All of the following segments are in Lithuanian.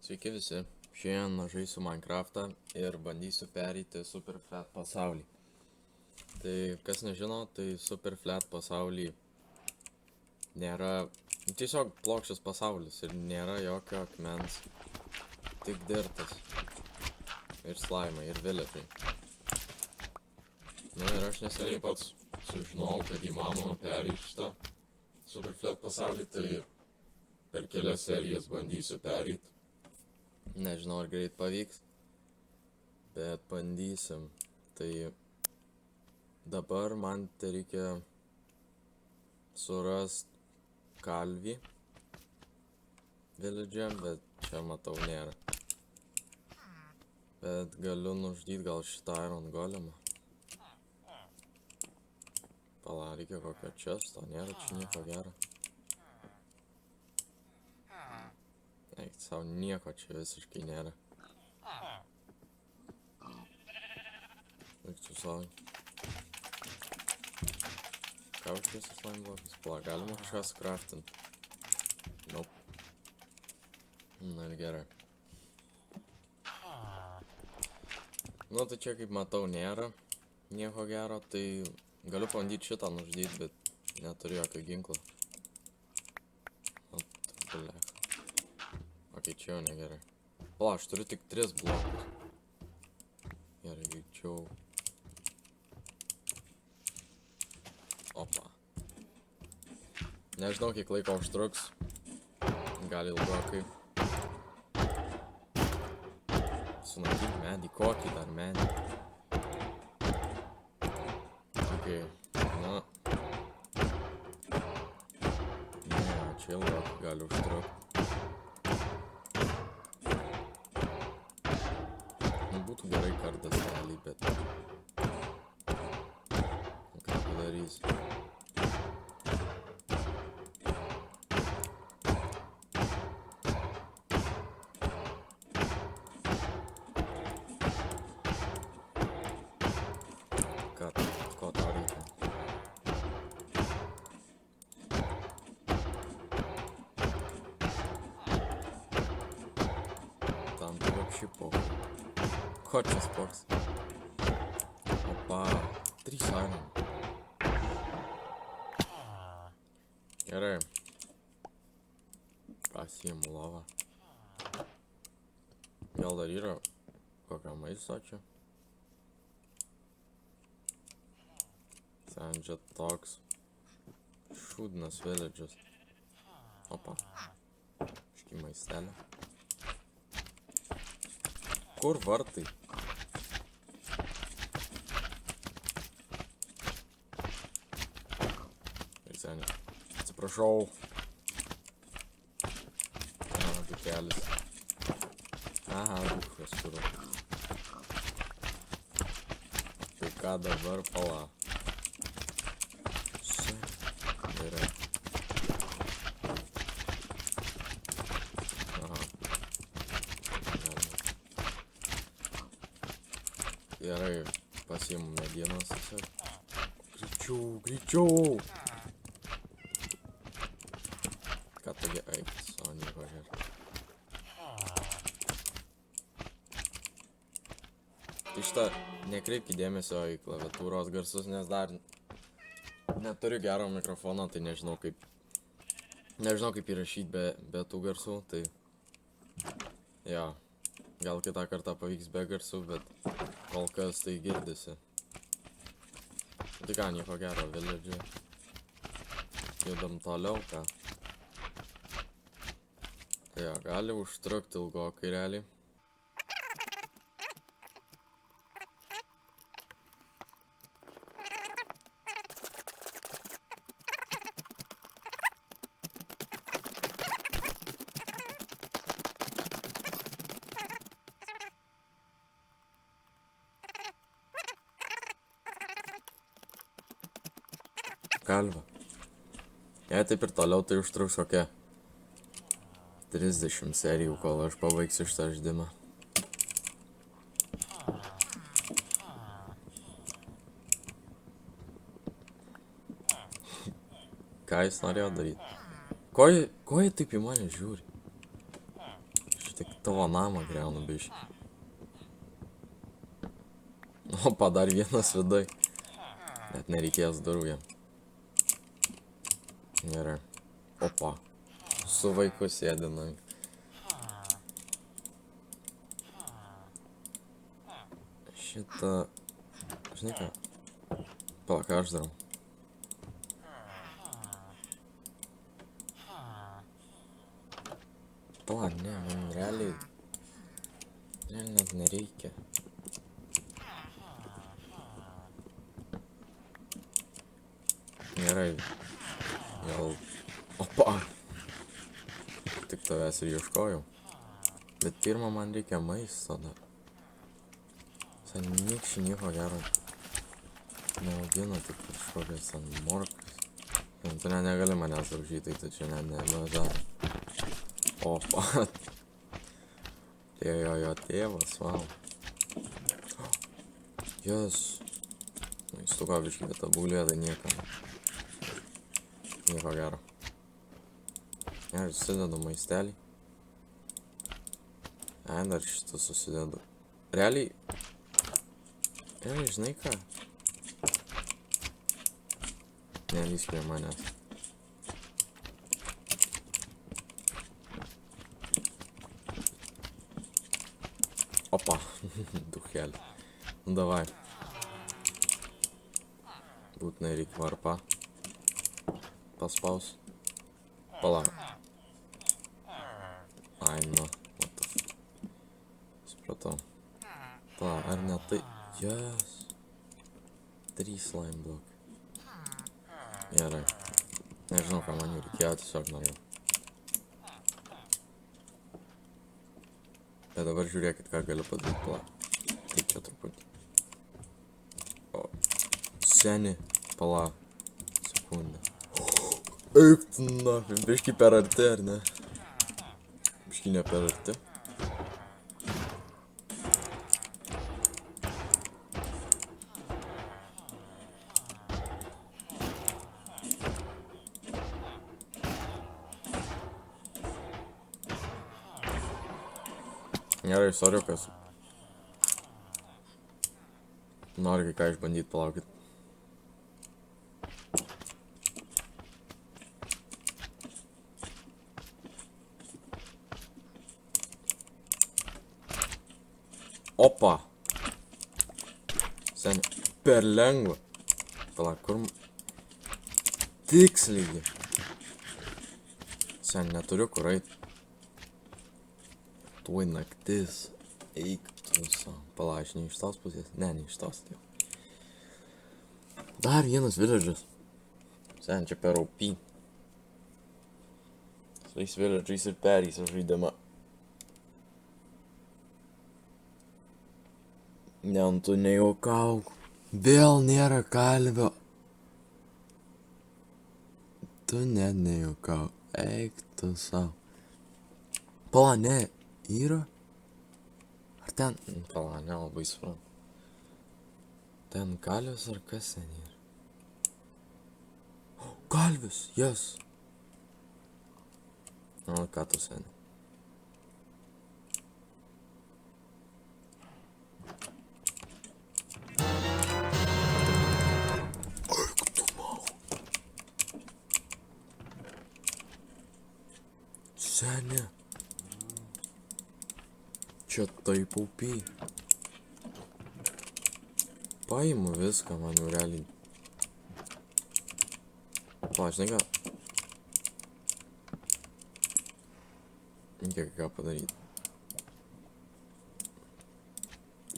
Sveiki visi, šiandien žaisiu Minecraftą ir bandysiu pereiti Superflat pasaulį. Tai kas nežino, tai Superflat pasaulį nėra tiesiog plokščias pasaulis ir nėra jokio akmens, tik dirtas ir slaimai ir village'ai. Nu ir aš neseniai pats sužinojau, kad įmanoma pereiti šitą Superflat pasaulį, tai per kelias serijas bandysiu pereiti. Nežinau, ar greit pavyks, bet bandysim. Tai dabar man tai reikia surast kalvį village'e, bet čia matau nėra. Bet galiu nužudyti gal šitą iron golemą. Pala, reikia kokio chesto, nėra čia nieko gero. Eik, savo nieko čia visiškai nėra. Eik, tu savo. Ką už visas slime blokas? Pala, galima kažką skraftinti? Nope. Na ir gerai. Nu, tai čia kaip matau nėra nieko gero, tai galiu pabandyti šitą nužudyti, bet neturiu jokio ginklo. O, tai blech. Ok, čia jau negerai. Pala, aš turiu tik 3 blokus. Gerai, greičiau. Opa. Nežinau, kiek laiko užtruks. Gali ilgokai. Sunaikinti medį. Kokį dar medį? Ok, na. Ne, čia ilgokai gali užtrukti. Būtų gerai kardas realiai, bet ką padarysi. Ko tau reikia? Там ты вообще похуй. Ko čia spoks? Opa, 3 iron. Gerai. Pasiimu lavą. Gal dar yra kokio maisto čia? Ten čia toks šūdnas village'as. Opa. Škį maistelį. Kur vartai? Atsiprašau. Aha, dukelis. Aha, dukas turiu. Tai ką dabar pala? Gerai. Aha. Gerai, pasiimu medienos tiesiog. Greičiau, greičiau! Ką tokia eik, savo nieko žiūrėt. Tai šitą nekreipkite dėmesio į klaviatūros garsus, nes dar neturiu gero mikrofono, tai nežinau kaip įrašyti be tų garsų, tai jo, gal kitą kartą pavyks be garsų, bet kol kas tai girdisi. Tai ką, nieko gero, village'e. Judam toliau, ką. Tai jo, gali užtrukti ilgokai realiai. Kalva. Jei taip ir toliau, tai užtruks kokia 30 serijų, kol aš pabaigsiu šitą žaidimą. Ką jis norėjo daryti? Ko jie taip į mane žiūri? Šiek tiek tavo namą griaunu biškį. Opa, dar vienas vidai. Net nereikės durų jam. Gerai. Opa. Su vaiku sėdinai. Šitą... Žinai ką? Pala, ką aš darau? Pala, ne, man realiai net nereikia. Gerai. Gal... Opa. Tik tavęs ir ieškojau. Bet pirmą man reikia maisto dar. Nieks nieko gero neaugina, tik kažkokias ten morkas. Tu negali manęs daužyti, tai čia nežada. Opa. Tai jo tėvas, wow. Jas. Maistuką biškį, bet ta būlė, tai niekam. Nieko gero. Ir susidedu maistelį. Dar šitą susidedu. Realiai, žinai ką? Nelys prie manęs. Opa, duhelį. Nu, davai. Būtinai reikia varpą. Paspaus. Palauk. Ai, nu. What the f... Supratau. Palauk, ar ne tai... Yes. 3 slime blokai. Gerai. Nežinau, ką man jų reikėjo, tiesiog norėjau. Bet dabar žiūrėkit, ką galiu padaryti. Palauk. Taip čia truputį. O. Seni. Palauk. Sekundę. Eik tu nafim. Biškį per arti, ar ne? Biškį ne per arti. Gerai, soriukas. Noriu kai ką išbandyt, palaukit. Opa! Seni, per lengva. Palauk, kur... Tiksliai. Seni, neturiu kur eit. Tuoj naktis. Eik tu savo. Palauk, aš ne iš tos pusės. Ne iš tos. Dar vienas village'as. Sen, čia per OP. Su tais village'ais ir perysiu žaidimą. Ne, tu nejuokauk. Vėl nėra kalvio. Tu net nejuokauk. Eik tu savo. Pala, ne. Yra? Ar ten... Pala, nelabai suprantu. Ten kalvis ar kas ten yra? Kalvis, jas. O, ką tu seni? Eik tu mau. Seni. Čia taip aupiai. Paimu viską, man jau realiai. Pa, žinai ką? Reikia ką padaryti.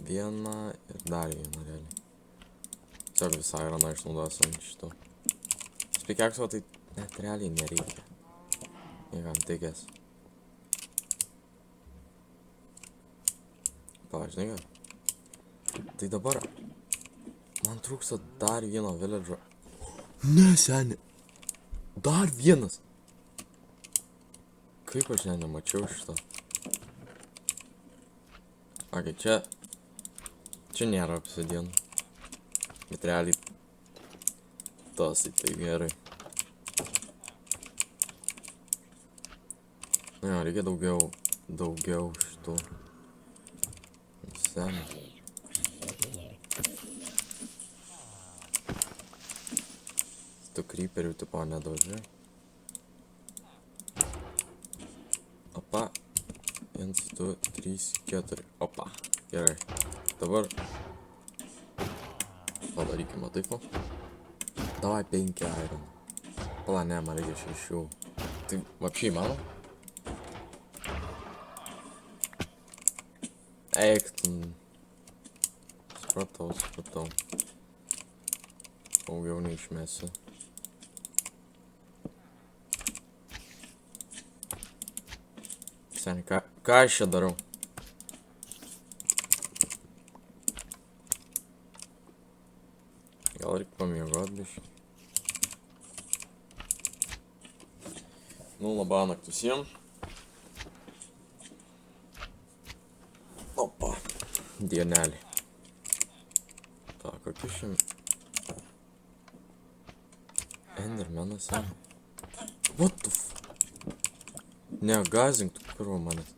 Vieną ir dar vieną realiai. Tiesiog visą ironą išnaudosiu ant šito. Spikekso tai net realiai nereikia. Niekam tikės. Pa, žinai ką? Tai dabar man trūksta dar vieno village'o. Ne, seni. Dar vienas. Kaip aš nemačiau šito. Ok, čia nėra obsidian. Bet realiai tas tai gerai. Nu jo, reikia daugiau daugiau šitų. Seni. Tu creeperių tipo nedaužai. Opa. 1, 2, 3, 4. Opa. Gerai. Dabar padarykime taip. Davai 5 iron. Pala, ne, man reikia 6. Tai vapšiai mano? Eik. Supratau. Daugiau neišmesiu. Seni, ką aš čia darau? Gal reikia pamiegot biškį. Nu, labanakt visiems. Opa. Dienelį. Tak, kokius šiam... Endermenas, ja. What the f... Negazink tu kurva manęs.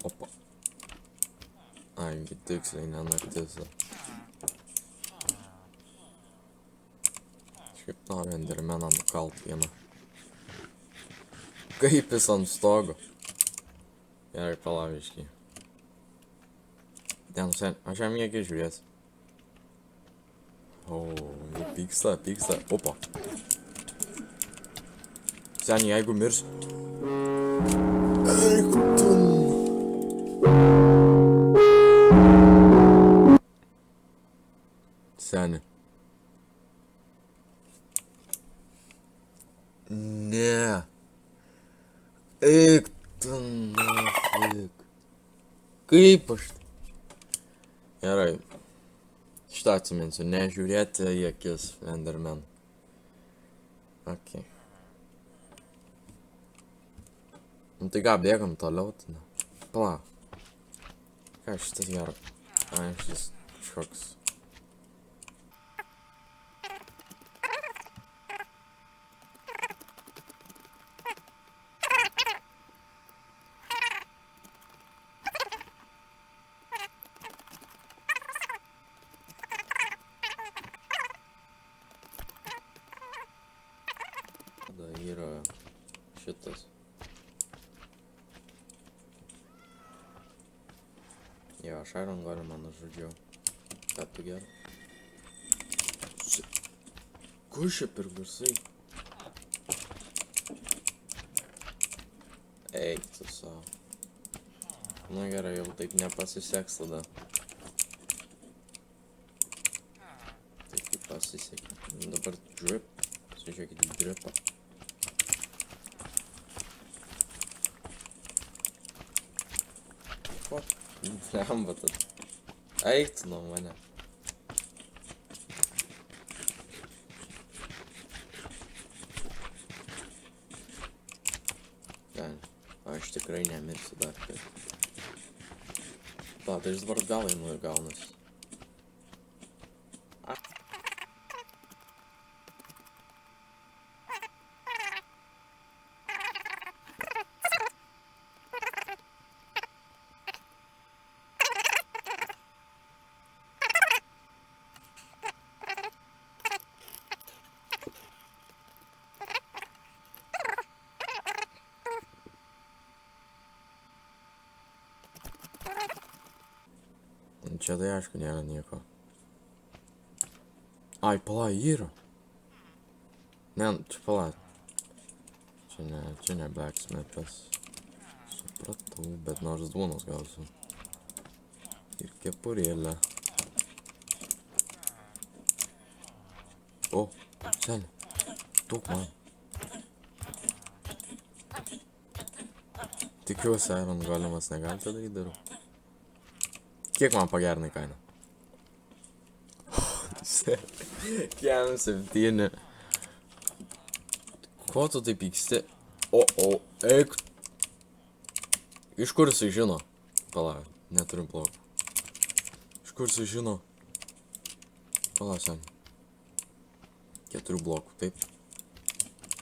Opa. Ai, tiksliai nenaktis. Šiaip noriu endermeną nukalt vieną. Kaip jis ant stogo. Gerai, palaviškiai. Ten, sen, aš jam jėgi žiūrės. O, jau pyksta. Opa. Seni, jeigu mirs... Eik tu. Seni. Ne. Eik tu, nafik. Kaip aš... Gerai. Šitą atsiminsiu, nežiūrėti į akis Enderman. Ok. Nu tai ką, bėgam toliau tada. Pala. Ką šitas gero? Ai, šitas kažkoks. Tada yra šitas. Jo, aš iron golemą nužudžiau. Ką tu gerai? Kur šia per garsai? Eik tu savo. Na gerai, jau taip nepasiseks tada. Taip kaip pasisekė. Dabar drip. Žiūrėkit į dripą. What? Blemba tad. Eik tu nuo mane. Ten. Aš tikrai nemirsiu dar kaip. Pa, tai jis dabar galai nugaunasi. Čia tai aišku nėra nieko. Ai, pala, yra. Ne, čia pala. Čia ne blacksmithas. Supratau, bet nors duonos gausiu. Ir kepurėlę. O, seni. Duok man. Tikiuosi, iron golemas negali tą daryti darau. Kiek man pagernai kainą? Kem 7. Ko tu taip pyksti? O, eik. Iš kur jisai žino? Pala, neturiu blokų. Iš kur jisai žino? Pala, sen. 4 blokų, taip.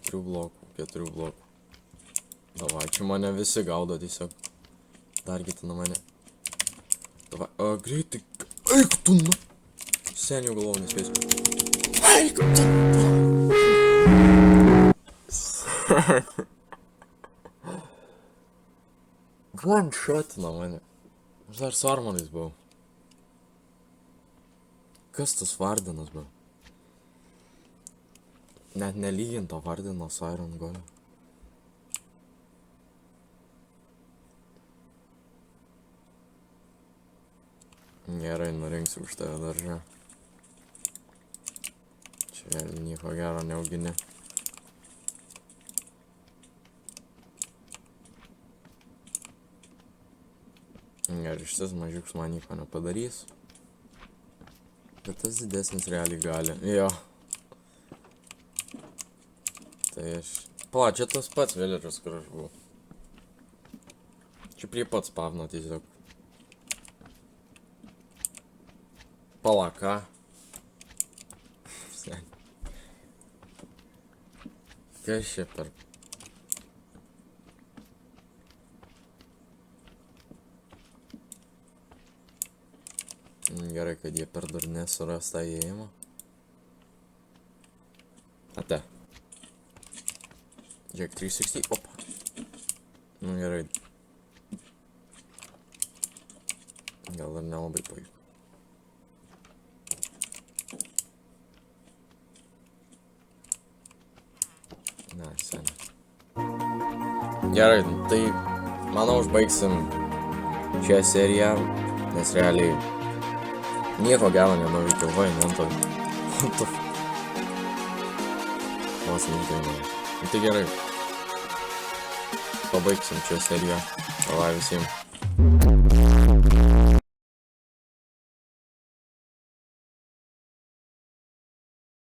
4 blokų. Davai, čia mane visi gaudo tiesiog. Dar kiti nuo mane. Davai, greitai. Eik tu, nu. Seniau galvau nespėsiu. Eik tu. One shot nuo mane. Aš dar su armonais buvau. Kas tas Vardinas buvo? Net nelyginto Vardino su Iron Golem. Gerai, nurinksiu už tave daržą. Čia nieko gero neaugini. Gerai, šitas mažiuks man nieko nepadarys. Bet tas didesnis realiai gali. Jo. Tai aš... Pala, čia tas pats village'as, kur aš buvau. Čia prie pats spavno tiesiog. Pala, ką? Kas čia per... Gerai, kad jie per dar nesuras tą įėjimą. Ate. Jack 360, opa. Nu gerai. Gal dar nelabai pavyko. Na, seniai. Gerai, tai manau užbaigsim šią seriją, nes realiai nieko gero nenuveikiau, va, inventoj. Vos neįtainau. Tai gerai. Pabaigsim čia seriją. Davai visiems.